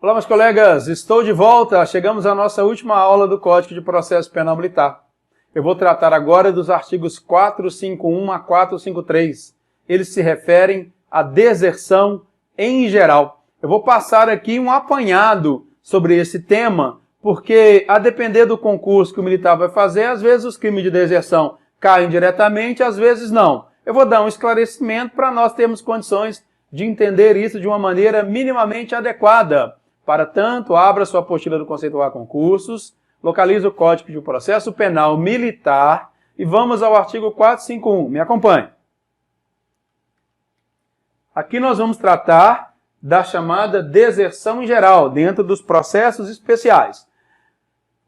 Olá, meus colegas, estou de volta. Chegamos à nossa última aula do Código de Processo Penal Militar. Eu vou tratar agora dos artigos 451 a 453. Eles se referem à deserção em geral. Eu vou passar aqui um apanhado sobre esse tema, porque a depender do concurso que o militar vai fazer, às vezes os crimes de deserção caem diretamente, às vezes não. Eu vou dar um esclarecimento para nós termos condições de entender isso de uma maneira minimamente adequada. Para tanto, abra sua apostila do Conceituar Concursos, localize o Código de Processo Penal Militar e vamos ao artigo 451. Me acompanhe. Aqui nós vamos tratar da chamada deserção em geral, dentro dos processos especiais.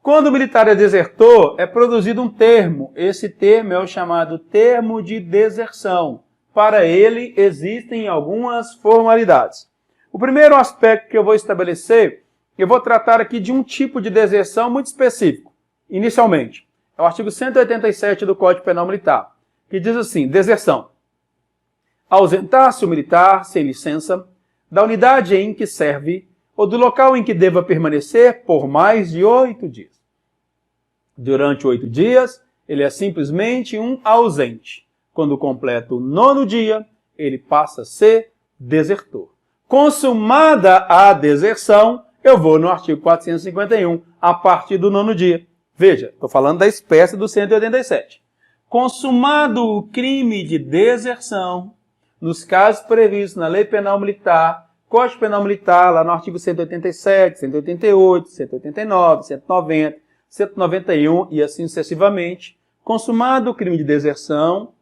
Quando o militar é desertor, é produzido um termo. Esse termo é o chamado termo de deserção. Para ele, existem algumas formalidades. O primeiro aspecto que eu vou estabelecer, eu vou tratar aqui de um tipo de deserção muito específico. Inicialmente, é o artigo 187 do Código Penal Militar, que diz assim: deserção. Ausentar-se o militar sem licença da unidade em que serve ou do local em que deva permanecer por mais de 8 dias. Durante 8 dias, ele é simplesmente um ausente. Quando completa o 9º dia, ele passa a ser desertor. Consumada a deserção, eu vou no artigo 451, a partir do 9º dia. Veja, estou falando da espécie do 187. Consumado o crime de deserção, nos casos previstos na Lei Penal Militar, Código Penal Militar, lá no artigo 187, 188, 189, 190, 191 e assim sucessivamente, consumado o crime de deserção,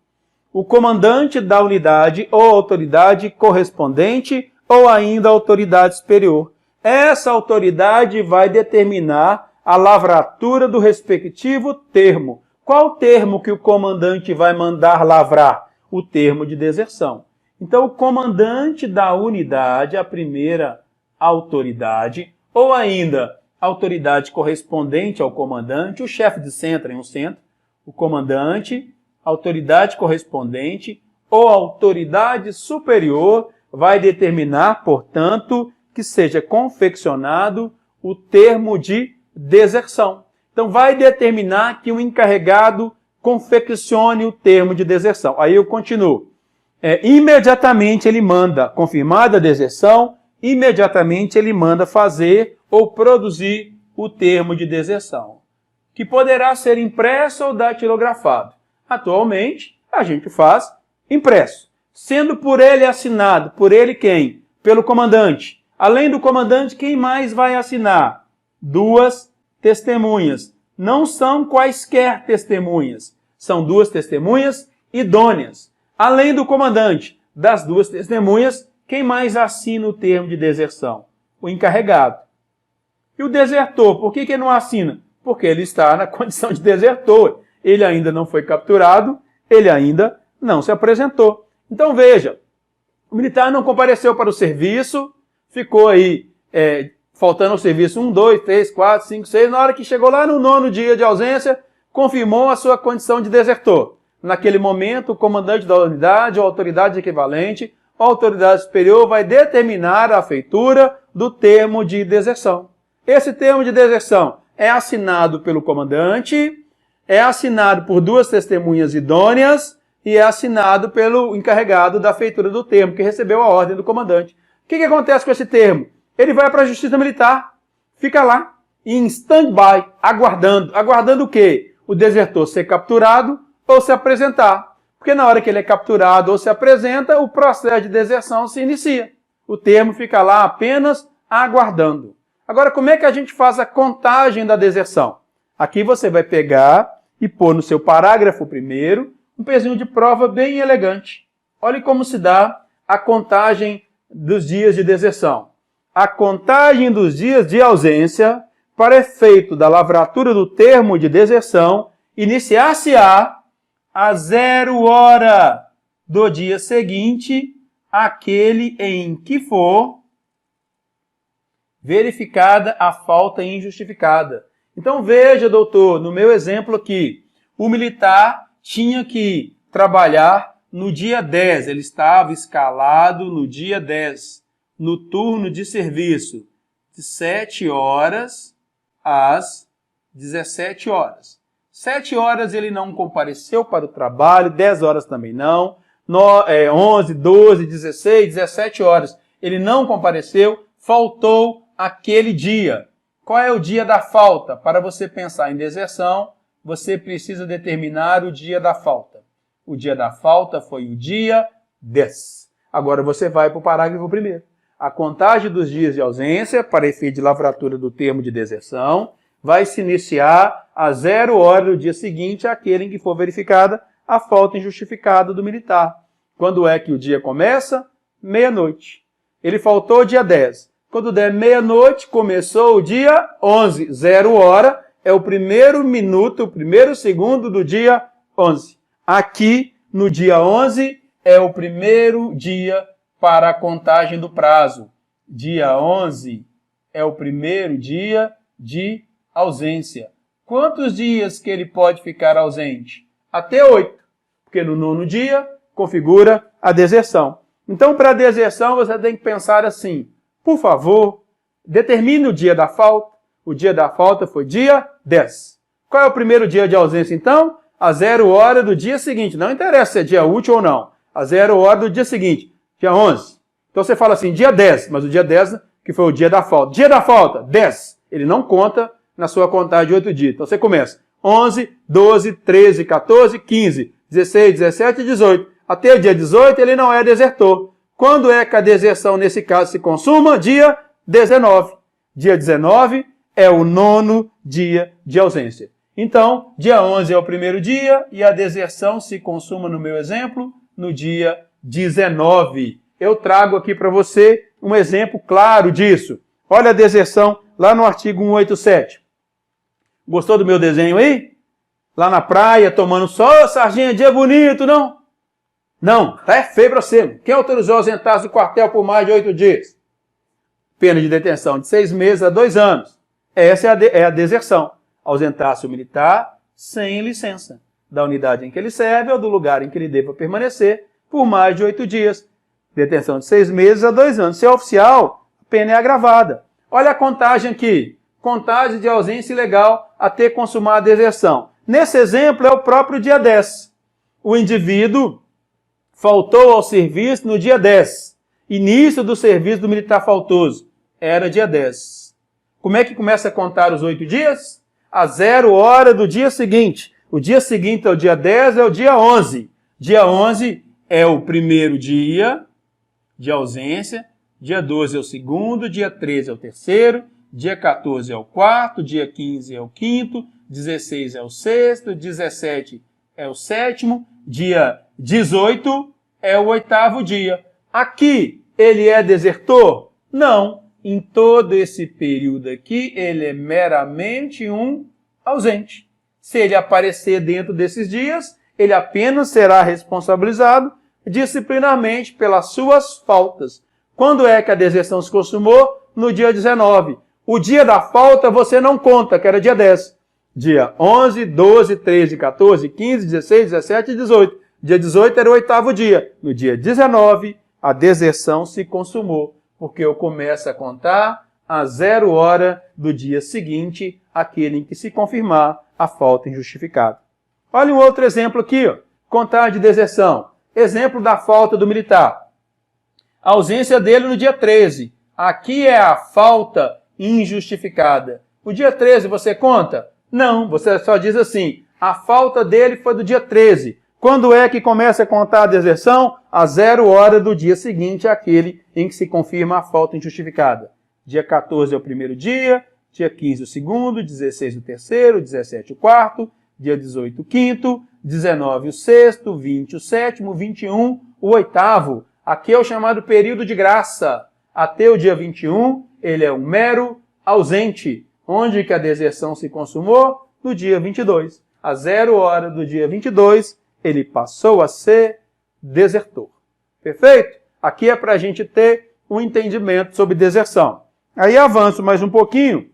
o comandante da unidade ou autoridade correspondente ou ainda a autoridade superior. Essa autoridade vai determinar a lavratura do respectivo termo. Qual termo que o comandante vai mandar lavrar? O termo de deserção. Então, o comandante da unidade, a primeira autoridade, ou ainda a autoridade correspondente ao comandante, o chefe de centro em um centro, o comandante, autoridade correspondente ou autoridade superior vai determinar, portanto, que seja confeccionado o termo de deserção. Então, vai determinar que o encarregado confeccione o termo de deserção. Aí eu continuo. Imediatamente ele manda, confirmada a deserção, imediatamente ele manda fazer ou produzir o termo de deserção, que poderá ser impresso ou datilografado. Atualmente, a gente faz impresso, sendo por ele assinado. Por ele quem? Pelo comandante. Além do comandante, quem mais vai assinar? 2 testemunhas. Não são quaisquer testemunhas, são 2 testemunhas idôneas. Além do comandante, das 2 testemunhas, quem mais assina o termo de deserção? O encarregado. E o desertor, por que ele não assina? Porque ele está na condição de desertor. Ele ainda não foi capturado, ele ainda não se apresentou. Então veja, o militar não compareceu para o serviço, ficou aí faltando ao serviço 1, 2, 3, 4, 5, 6. Na hora que chegou lá no 9º dia de ausência, confirmou a sua condição de desertor. Naquele momento, o comandante da unidade ou autoridade equivalente, ou autoridade superior, vai determinar a feitura do termo de deserção. Esse termo de deserção é assinado pelo comandante, é assinado por 2 testemunhas idôneas e é assinado pelo encarregado da feitura do termo, que recebeu a ordem do comandante. O que acontece com esse termo? Ele vai para a Justiça Militar, fica lá, em stand-by, aguardando. Aguardando o quê? O desertor ser capturado ou se apresentar. Porque na hora que ele é capturado ou se apresenta, o processo de deserção se inicia. O termo fica lá apenas aguardando. Agora, como é que a gente faz a contagem da deserção? Aqui você vai pegar e pôr no seu parágrafo primeiro um pezinho de prova bem elegante. Olhe como se dá a contagem dos dias de deserção. A contagem dos dias de ausência, para efeito da lavratura do termo de deserção, iniciar-se-á a 0 hora do dia seguinte, aquele em que for verificada a falta injustificada. Então veja, doutor, no meu exemplo aqui, o militar tinha que trabalhar no dia 10, ele estava escalado no dia 10, no turno de serviço, de 7 horas às 17 horas. 7 horas ele não compareceu para o trabalho, 10 horas também não, 11, 12, 16, 17 horas ele não compareceu, faltou aquele dia. Qual é o dia da falta? Para você pensar em deserção, você precisa determinar o dia da falta. O dia da falta foi o dia 10. Agora você vai para o parágrafo 1º. A contagem dos dias de ausência, para efeito de lavratura do termo de deserção, vai se iniciar a 0 hora do dia seguinte àquele em que for verificada a falta injustificada do militar. Quando é que o dia começa? Meia-noite. Ele faltou dia 10. Quando der meia-noite, começou o dia 11. 0 hora é o primeiro minuto, o primeiro segundo do dia 11. Aqui, no dia 11, é o primeiro dia para a contagem do prazo. Dia 11 é o primeiro dia de ausência. Quantos dias que ele pode ficar ausente? Até 8, porque no 9º dia configura a deserção. Então, para a deserção, você tem que pensar assim, por favor, determine o dia da falta. O dia da falta foi dia 10. Qual é o primeiro dia de ausência, então? A 0 hora do dia seguinte. Não interessa se é dia útil ou não. A 0 hora do dia seguinte, dia 11. Então você fala assim, dia 10, mas o dia 10 que foi o dia da falta. Dia da falta, 10. Ele não conta na sua contagem de 8 dias. Então você começa 11, 12, 13, 14, 15, 16, 17 e 18. Até o dia 18 ele não é desertor. Quando é que a deserção nesse caso se consuma? Dia 19. Dia 19 é o 9º dia de ausência. Então, dia 11 é o primeiro dia e a deserção se consuma, no meu exemplo, no dia 19. Eu trago aqui para você um exemplo claro disso. Olha a deserção lá no artigo 187. Gostou do meu desenho aí? Lá na praia, tomando sol, sarginha, dia bonito, não? Não, tá feio para você. Quem autorizou a ausentar-se do quartel por mais de 8 dias? Pena de detenção de 6 meses a 2 anos. Essa é a deserção. Ausentar-se o militar sem licença da unidade em que ele serve ou do lugar em que ele deva permanecer por mais de 8 dias. Detenção de 6 meses a 2 anos. Se é oficial, a pena é agravada. Olha a contagem aqui. Contagem de ausência ilegal até consumar a deserção. Nesse exemplo é o próprio dia 10. O indivíduo faltou ao serviço no dia 10. Início do serviço do militar faltoso. Era dia 10. Como é que começa a contar os 8 dias? A 0 hora do dia seguinte. O dia seguinte ao dia 10 é o dia 11. Dia 11 é o primeiro dia de ausência. Dia 12 é o segundo. Dia 13 é o terceiro. Dia 14 é o quarto. Dia 15 é o quinto. 16 é o sexto. 17 é o sétimo. Dia 18 é o 8º dia. Aqui, ele é desertor? Não. Em todo esse período aqui, ele é meramente um ausente. Se ele aparecer dentro desses dias, ele apenas será responsabilizado disciplinarmente pelas suas faltas. Quando é que a deserção se consumou? No dia 19. O dia da falta você não conta, que era dia 10. Dia 11, 12, 13, 14, 15, 16, 17 e 18. Dia 18 era o 8º dia. No dia 19, a deserção se consumou, porque eu começo a contar a 0 hora do dia seguinte, aquele em que se confirmar a falta injustificada. Olha um outro exemplo aqui, ó. Contagem de deserção. Exemplo da falta do militar. A ausência dele no dia 13. Aqui é a falta injustificada. O dia 13 você conta? Não, você só diz assim, a falta dele foi do dia 13. Quando é que começa a contar a deserção? A 0 hora do dia seguinte, aquele em que se confirma a falta injustificada. Dia 14 é o primeiro dia, dia 15 o segundo, 16 o terceiro, 17 o quarto, dia 18 o quinto, 19 o sexto, 20 o sétimo, 21 o 8º. Aqui é o chamado período de graça. Até o dia 21, ele é um mero ausente. Onde que a deserção se consumou? No dia 22. A 0 hora do dia 22, ele passou a ser desertor. Perfeito? Aqui é para a gente ter um entendimento sobre deserção. Aí avanço mais um pouquinho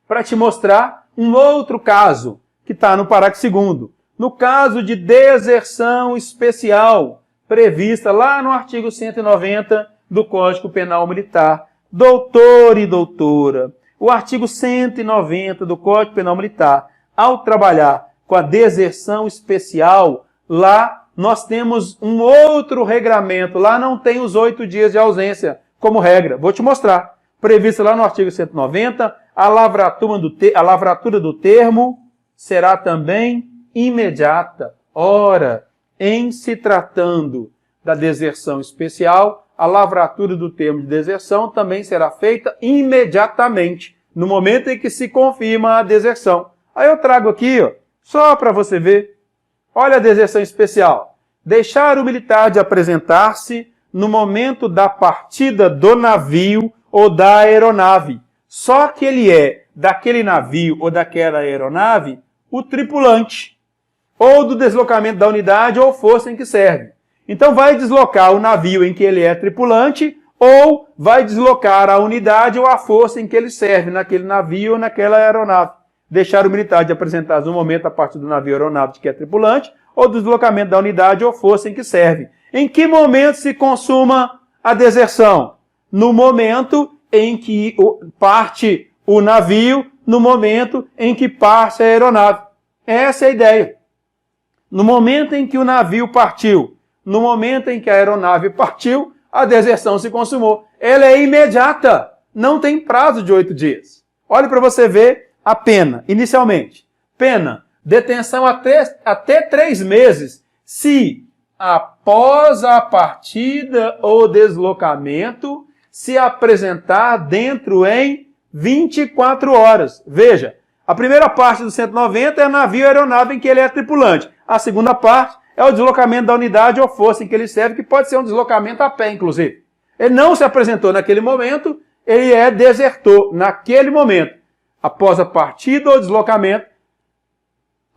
para te mostrar um outro caso que está no parágrafo 2º. No caso de deserção especial, prevista lá no artigo 190 do Código Penal Militar, doutor e doutora, o artigo 190 do Código Penal Militar, ao trabalhar com a deserção especial, lá nós temos um outro regramento. Lá não tem os 8 dias de ausência como regra. Vou te mostrar. Previsto lá no artigo 190, a lavratura do termo será também imediata. Ora, em se tratando da deserção especial, a lavratura do termo de deserção também será feita imediatamente, no momento em que se confirma a deserção. Aí eu trago aqui, ó, só para você ver. Olha a deserção especial. Deixar o militar de apresentar-se no momento da partida do navio ou da aeronave. Só que ele é daquele navio ou daquela aeronave o tripulante, ou do deslocamento da unidade ou força em que serve. Então vai deslocar o navio em que ele é tripulante, ou vai deslocar a unidade ou a força em que ele serve, naquele navio ou naquela aeronave. Deixar o militar de apresentar-se no momento a partir do navio ou aeronave de que é tripulante, ou do deslocamento da unidade ou força em que serve. Em que momento se consuma a deserção? No momento em que parte o navio, no momento em que parte a aeronave. Essa é a ideia. No momento em que o navio partiu, no momento em que a aeronave partiu, a deserção se consumou. Ela é imediata, não tem prazo de 8 dias. Olhe para você ver a pena, inicialmente. Pena, detenção até 3 meses, se após a partida ou deslocamento se apresentar dentro em 24 horas. Veja, a primeira parte do 190 é navio ou aeronave em que ele é tripulante. A segunda parte é o deslocamento da unidade ou força em que ele serve, que pode ser um deslocamento a pé, inclusive. Ele não se apresentou naquele momento, ele é desertor naquele momento. Após a partida ou deslocamento,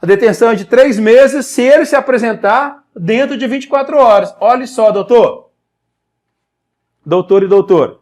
a detenção é de 3 meses se ele se apresentar dentro de 24 horas. Olhe só, doutor. Doutor e doutora.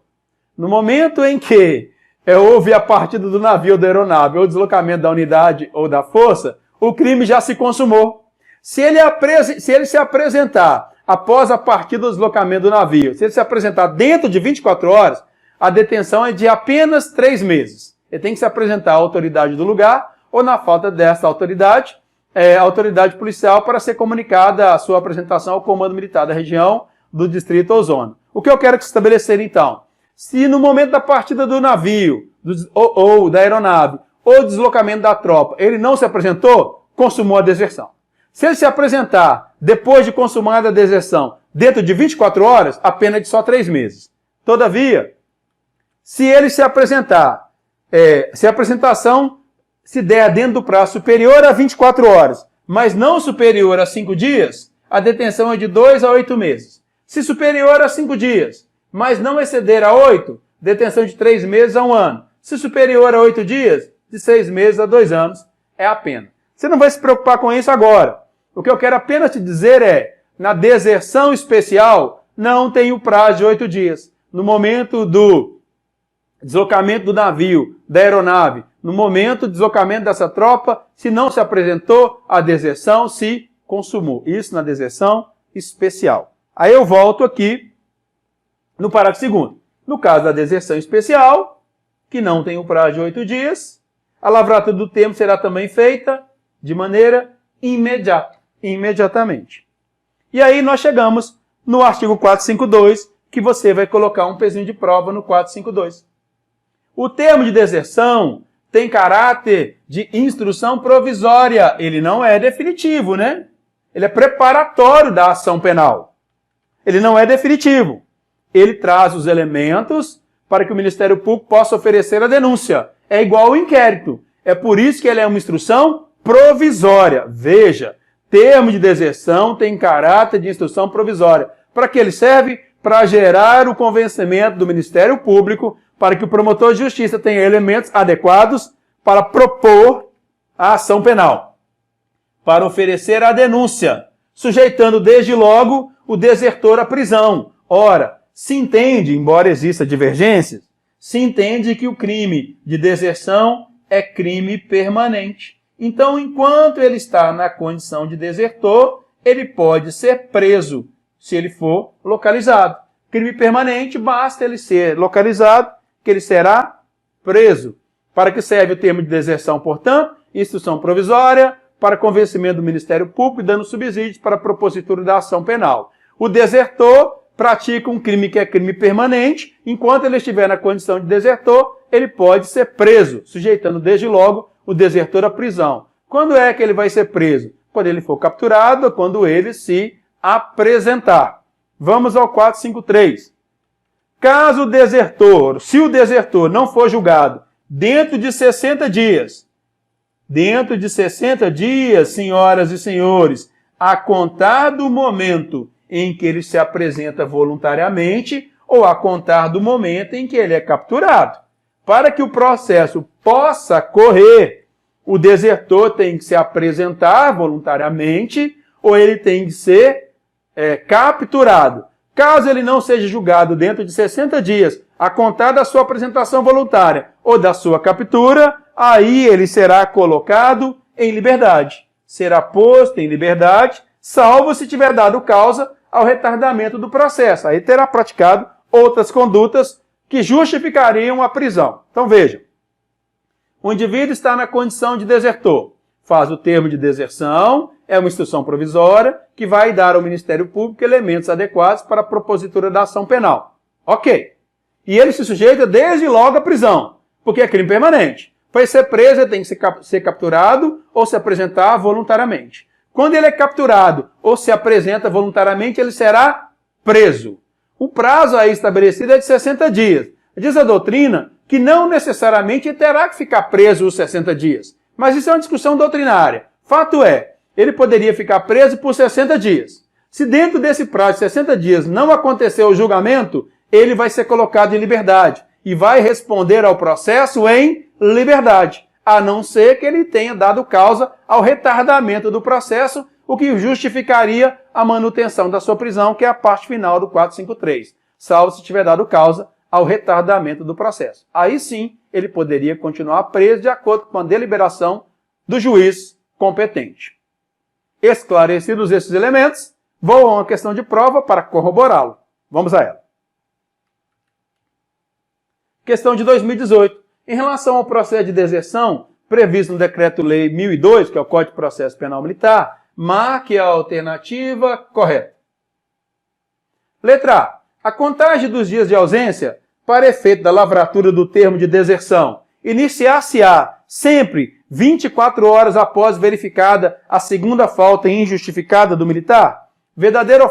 No momento em que houve a partida do navio ou da aeronave, ou o deslocamento da unidade ou da força, o crime já se consumou. Se ele se apresentar após a partida do deslocamento do navio, se ele se apresentar dentro de 24 horas, a detenção é de apenas 3 meses. Ele tem que se apresentar à autoridade do lugar, ou na falta dessa autoridade, a autoridade policial, para ser comunicada a sua apresentação ao comando militar da região, do distrito ou zona. O que eu quero estabelecer então? Se no momento da partida do navio, ou da aeronave, ou deslocamento da tropa, ele não se apresentou, consumou a deserção. Se ele se apresentar depois de consumada a deserção, dentro de 24 horas, a pena é de só 3 meses. Todavia, se ele se apresentar, se a apresentação se der dentro do prazo superior a 24 horas, mas não superior a 5 dias, a detenção é de 2 a 8 meses. Se superior a 5 dias, mas não exceder a 8, detenção de 3 meses a 1 ano. Se superior a 8 dias, de 6 meses a 2 anos é a pena. Você não vai se preocupar com isso agora. O que eu quero apenas te dizer é, na deserção especial, não tem o prazo de 8 dias. No momento do deslocamento do navio, da aeronave, no momento do deslocamento dessa tropa, se não se apresentou, a deserção se consumou. Isso na deserção especial. Aí eu volto aqui no parágrafo 2º. No caso da deserção especial, que não tem o prazo de 8 dias, a lavratura do termo será também feita de maneira imediata, imediatamente. E aí nós chegamos no artigo 452, que você vai colocar um pezinho de prova no 452. O termo de deserção tem caráter de instrução provisória. Ele não é definitivo, né? Ele é preparatório da ação penal. Ele não é definitivo. Ele traz os elementos para que o Ministério Público possa oferecer a denúncia. É igual ao inquérito. É por isso que ele é uma instrução provisória. Veja, termo de deserção tem caráter de instrução provisória. Para que ele serve? Para gerar o convencimento do Ministério Público para que o promotor de justiça tenha elementos adequados para propor a ação penal, para oferecer a denúncia, sujeitando desde logo o desertor à prisão. Ora, se entende, embora exista divergências, se entende que o crime de deserção é crime permanente. Então, enquanto ele está na condição de desertor, ele pode ser preso, se ele for localizado. Crime permanente, basta ele ser localizado que ele será preso. Para que serve o termo de deserção, portanto? Instrução provisória, para convencimento do Ministério Público e dando subsídios para a propositura da ação penal. O desertor pratica um crime que é crime permanente, enquanto ele estiver na condição de desertor, ele pode ser preso, sujeitando desde logo o desertor à prisão. Quando é que ele vai ser preso? Quando ele for capturado ou quando ele se apresentar. Vamos ao 453. Caso o desertor, se o desertor não for julgado dentro de 60 dias, senhoras e senhores, a contar do momento em que ele se apresenta voluntariamente ou a contar do momento em que ele é capturado. Para que o processo possa correr, o desertor tem que se apresentar voluntariamente ou ele tem que ser capturado. Caso ele não seja julgado dentro de 60 dias, a contar da sua apresentação voluntária ou da sua captura, aí ele será colocado em liberdade. Será posto em liberdade, salvo se tiver dado causa ao retardamento do processo. Aí terá praticado outras condutas que justificariam a prisão. Então vejam, o indivíduo está na condição de desertor, faz o termo de deserção, é uma instrução provisória que vai dar ao Ministério Público elementos adequados para a propositura da ação penal. Ok. E ele se sujeita desde logo à prisão, porque é crime permanente. Para ser preso, ele tem que ser capturado ou se apresentar voluntariamente. Quando ele é capturado ou se apresenta voluntariamente, ele será preso. O prazo aí estabelecido é de 60 dias. Diz a doutrina que não necessariamente ele terá que ficar preso os 60 dias. Mas isso é uma discussão doutrinária. Fato é, ele poderia ficar preso por 60 dias. Se dentro desse prazo de 60 dias não acontecer o julgamento, ele vai ser colocado em liberdade e vai responder ao processo em liberdade, a não ser que ele tenha dado causa ao retardamento do processo, o que justificaria a manutenção da sua prisão, que é a parte final do 453, salvo se tiver dado causa ao retardamento do processo. Aí sim, ele poderia continuar preso de acordo com a deliberação do juiz competente. Esclarecidos esses elementos, vou a uma questão de prova para corroborá-lo. Vamos a ela. Questão de 2018. Em relação ao processo de deserção, previsto no Decreto-Lei 1002, que é o Código de Processo Penal Militar, marque a alternativa correta. Letra A. A contagem dos dias de ausência para efeito da lavratura do termo de deserção iniciar-se-á sempre 24 horas após verificada a segunda falta injustificada do militar? Verdadeira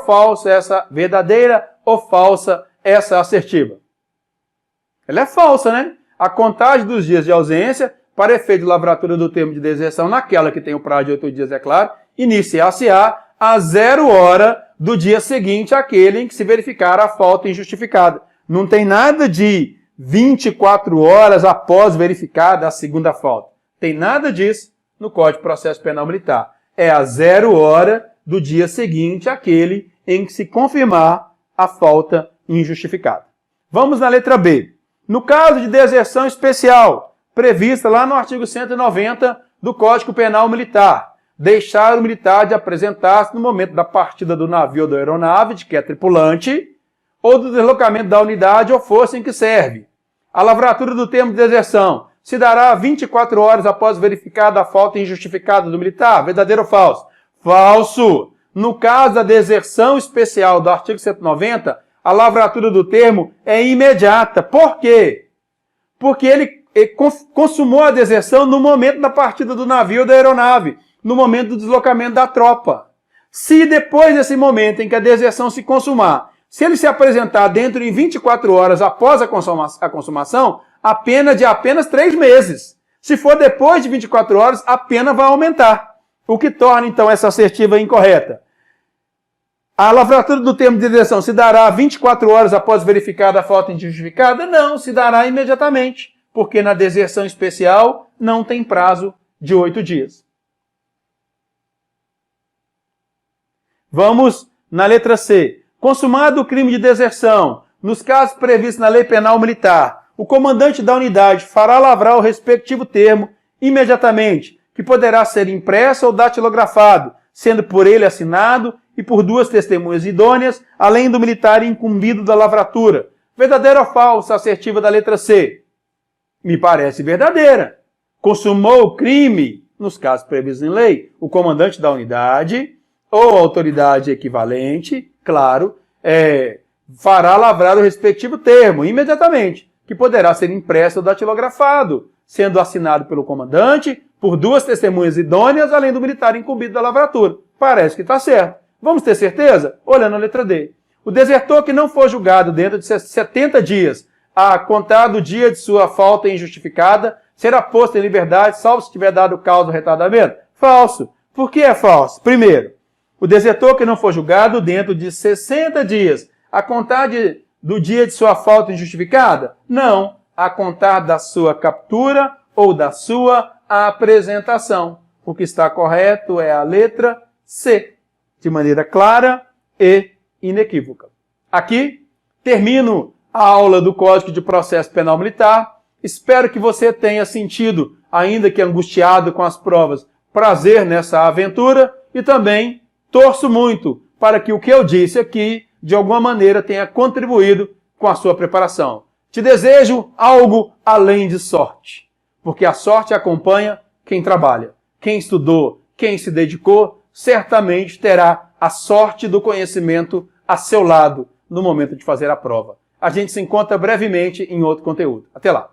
ou falsa essa assertiva? Ela é falsa, né? A contagem dos dias de ausência para efeito de lavratura do termo de deserção, naquela que tem o prazo de 8 dias, é claro, iniciar-se-á a 0 hora do dia seguinte àquele em que se verificar a falta injustificada. Não tem nada de 24 horas após verificada a segunda falta. Tem nada disso no Código de Processo Penal Militar. É a 0 hora do dia seguinte àquele em que se confirmar a falta injustificada. Vamos na letra B. No caso de deserção especial, prevista lá no artigo 190 do Código Penal Militar, deixar o militar de apresentar-se no momento da partida do navio ou da aeronave, de que é tripulante, ou do deslocamento da unidade ou força em que serve. A lavratura do termo de deserção se dará 24 horas após verificada a falta injustificada do militar? Verdadeiro ou falso? Falso! No caso da deserção especial do artigo 190, a lavratura do termo é imediata. Por quê? Porque ele consumou a deserção no momento da partida do navio ou da aeronave, no momento do deslocamento da tropa. Se depois desse momento em que a deserção se consumar, se ele se apresentar dentro de 24 horas após a consumação, a pena de apenas 3 meses. Se for depois de 24 horas, a pena vai aumentar. O que torna, então, essa assertiva incorreta. A lavratura do termo de deserção se dará 24 horas após verificada a falta injustificada? Não, se dará imediatamente, porque na deserção especial não tem prazo de 8 dias. Vamos na letra C. Consumado o crime de deserção, nos casos previstos na Lei Penal Militar, o comandante da unidade fará lavrar o respectivo termo imediatamente, que poderá ser impresso ou datilografado, sendo por ele assinado e por 2 testemunhas idôneas, além do militar incumbido da lavratura, Verdadeira ou falsa a assertiva da letra C? Me parece verdadeira. Consumou o crime, nos casos previstos em lei, o comandante da unidade ou autoridade equivalente, claro, fará lavrar o respectivo termo imediatamente, que poderá ser impresso ou datilografado, sendo assinado pelo comandante, por 2 testemunhas idôneas, além do militar incumbido da lavratura. Parece que está certo. Vamos ter certeza? Olhando a letra D. O desertor que não for julgado dentro de 70 dias, a contar do dia de sua falta injustificada, será posto em liberdade, salvo se tiver dado causa ao retardamento? Falso. Por que é falso? Primeiro, o desertor que não for julgado dentro de 60 dias, a contar do dia de sua falta injustificada? Não. A contar da sua captura ou da sua apresentação. O que está correto é a letra C, de maneira clara e inequívoca. Aqui termino a aula do Código de Processo Penal Militar. Espero que você tenha sentido, ainda que angustiado com as provas, prazer nessa aventura e também torço muito para que o que eu disse aqui, de alguma maneira, tenha contribuído com a sua preparação. Te desejo algo além de sorte, porque a sorte acompanha quem trabalha. Quem estudou, quem se dedicou, certamente terá a sorte do conhecimento a seu lado no momento de fazer a prova. A gente se encontra brevemente em outro conteúdo. Até lá!